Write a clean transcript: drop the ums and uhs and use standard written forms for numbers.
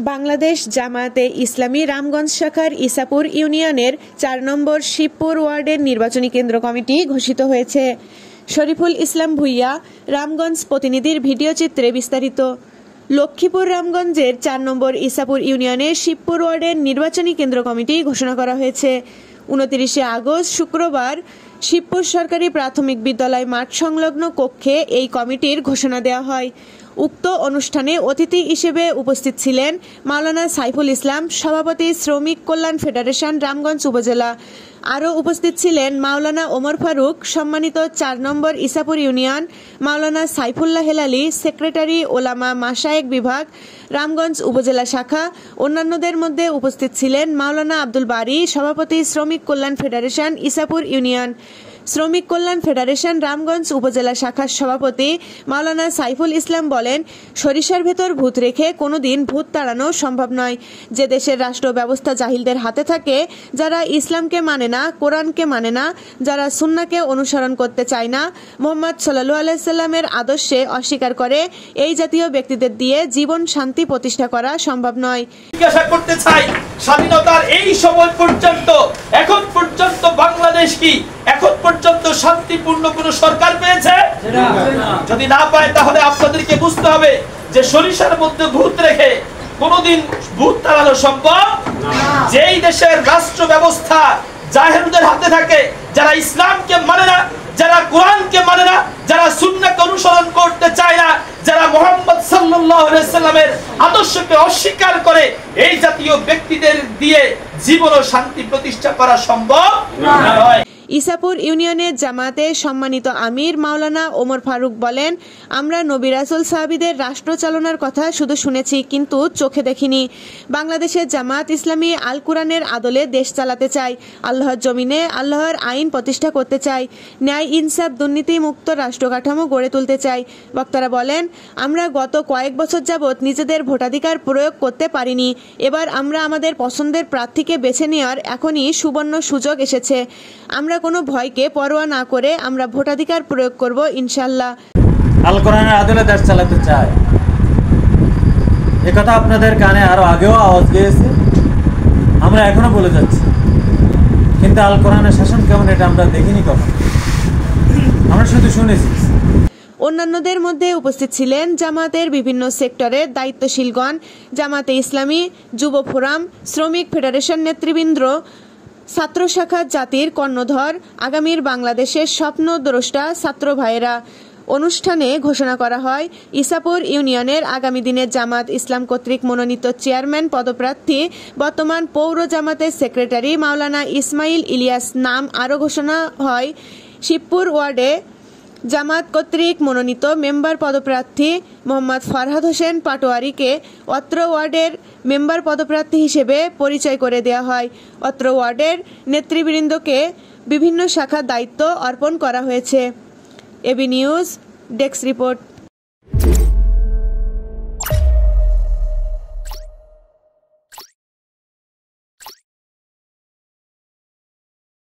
বাংলাদেশ জামায়াতে ইসলামী রামগঞ্জ শাখার ইসাপুর ইউনিয়নের ৪ নম্বর শিবপুর ওয়ার্ডের নির্বাচনী কেন্দ্র কমিটি ঘোষিত হয়েছে। শরীফুল ইসলাম ভুইয়া, রামগঞ্জ প্রতিনিধির ভিডিও চিত্রে বিস্তারিত। লক্ষ্মীপুর রামগঞ্জের ৪ নম্বর ইসাপুর ইউনিয়নের শিবপুর ওয়ার্ডের নির্বাচনী কেন্দ্র কমিটি ঘোষণা করা হয়েছে। ২৯শে আগস্ট শুক্রবার শিবপুর সরকারি প্রাথমিক বিদ্যালয় মাঠ সংলগ্ন কক্ষে এই কমিটির ঘোষণা দেওয়া হয়। উক্ত অনুষ্ঠানে অতিথি হিসেবে উপস্থিত ছিলেন মাওলানা সাইফুল ইসলাম, সভাপতি শ্রমিক কল্যাণ ফেডারেশন রামগঞ্জ উপজেলা। আরও উপস্থিত ছিলেন মাওলানা ওমর ফারুক, সম্মানিত ৪ নম্বর ইসাপুর ইউনিয়ন, মাওলানা সাইফুল্লাহ হেলালি, সেক্রেটারি ওলামা মাশায়েখ বিভাগ রামগঞ্জ উপজেলা শাখা। অন্যান্যদের মধ্যে উপস্থিত ছিলেন মাওলানা আব্দুল বারী, সভাপতি শ্রমিক কল্যাণ ফেডারেশন ইসাপুর ইউনিয়ন। শ্রমিক কল্যাণ ফেডারেশন রামগঞ্জ উপজেলা শাখার সভাপতি মাওলানা সাইফুল ইসলাম বলেন, সরিষার ভেতর ভূত রেখে কোনোদিন ভূত তাড়ানো সম্ভব নয়। যে দেশের রাষ্ট্র ব্যবস্থা জাহিলদের হাতে থাকে, যারা ইসলামকে মানে না, কোরআনকে মানে না, যারা সুন্নাহকে অনুসরণ করতে চায় না, মুহাম্মদ সাল্লাল্লাহু আলাইহি সাল্লামের আদর্শে অস্বীকার করে, এই জাতীয় ব্যক্তিদের দিয়ে জীবন শান্তি প্রতিষ্ঠা করা সম্ভব নয়। জিজ্ঞাসা করতে চাই, স্বাধীনতার এই সময় পর্যন্ত, এখন পর্যন্ত বাংলাদেশ কি এখন পর্যন্ত শান্তিপূর্ণ কোন সরকার পেয়েছে? যদি না পায় তাহলে আপনাদেরকে বুঝতে হবে যে সরিষার মধ্যে ভূত রেখে কোনোদিন ভূত তাড়ানো সম্ভব না। যেই দেশের রাষ্ট্র ব্যবস্থা জাহেলদের হাতে থাকে, যারা ইসলামকে মানে না, যারা কোরআনকে মানে না, যারা সুন্নাহকে অনুসরণ করতে চায় না, যারা মুহাম্মদ সাল্লাল্লাহু আলাইহি সাল্লামের আদর্শকে অস্বীকার করে, এই জাতীয় ব্যক্তিদের দিয়ে জীবন ও শান্তি প্রতিষ্ঠা করা সম্ভব নয়। ইসাপুর ইউনিয়নের জামায়াতের সম্মানিত আমির মাওলানা ওমর ফারুক বলেন, আমরা নবী রাসূল সাহাবীদের রাষ্ট্র চালনার কথা শুধু শুনেছি, কিন্তু চোখে দেখিনি। বাংলাদেশের জামায়াত ইসলামী আল কুরআনের আদলে দেশ চালাতে চাই, আল্লাহর জমিনে আল্লাহর আইন প্রতিষ্ঠা করতে চাই, ন্যায় ইনসাফ দুর্নীতি মুক্ত রাষ্ট্র কাঠামো গড়ে তুলতে চাই। বক্তারা বলেন, আমরা গত কয়েক বছর যাবৎ নিজেদের ভোটাধিকার প্রয়োগ করতে পারিনি। এবার আমরা আমাদের পছন্দের প্রার্থীকে বেছে নেওয়ার এখনই সুবর্ণ সুযোগ এসেছে। আমরা কোনো ভয়কে পরোয়া না করে আমরা ভোটাধিকার প্রয়োগ করব ইনশাআল্লাহ। আল কোরআনের আদলে দেশ চালাতে চায়, একথা আপনাদের কানে আরো আগেও আওয়াজ গিয়েছে, আমরা এখনো বলে যাচ্ছি। কিন্তু আল কোরআনের শাসন কেমন এটা আমরা দেখিনি কখনো, আমরা শুধু শুনেছি। অন্যান্যদের মধ্যে উপস্থিত ছিলেন জামাতের বিভিন্ন সেক্টরের দায়িত্বশীলগণ, জামাতে ইসলামী, যুব ফোরাম, শ্রমিক ফেডারেশন নেতৃবৃন্দ, ছাত্র শাখা, জাতির কর্ণধর, আগামীর বাংলাদেশের স্বপ্নদ্রষ্টা ছাত্র ভাইয়েরা। অনুষ্ঠানে ঘোষণা করা হয়, ইসাপুর ইউনিয়নের আগামী দিনের জামাত ইসলাম কর্তৃক মনোনীত চেয়ারম্যান পদপ্রার্থী বর্তমান পৌর জামাতের সেক্রেটারি মাওলানা ইসমাইল ইলিয়াস নাম। আরও ঘোষণা হয়, শিবপুর ওয়ার্ডে জামাত কর্তৃক মনোনীত মেম্বার পদপ্রার্থী মোহাম্মদ ফরহাদ হোসেন পাটোয়ারিকে অত্র ওয়ার্ডের মেম্বার পদপ্রার্থী হিসেবে পরিচয় করে দেওয়া হয়। অত্র ওয়ার্ডের নেতৃবৃন্দকে বিভিন্ন শাখার দায়িত্ব অর্পণ করা হয়েছে। A B news desk report.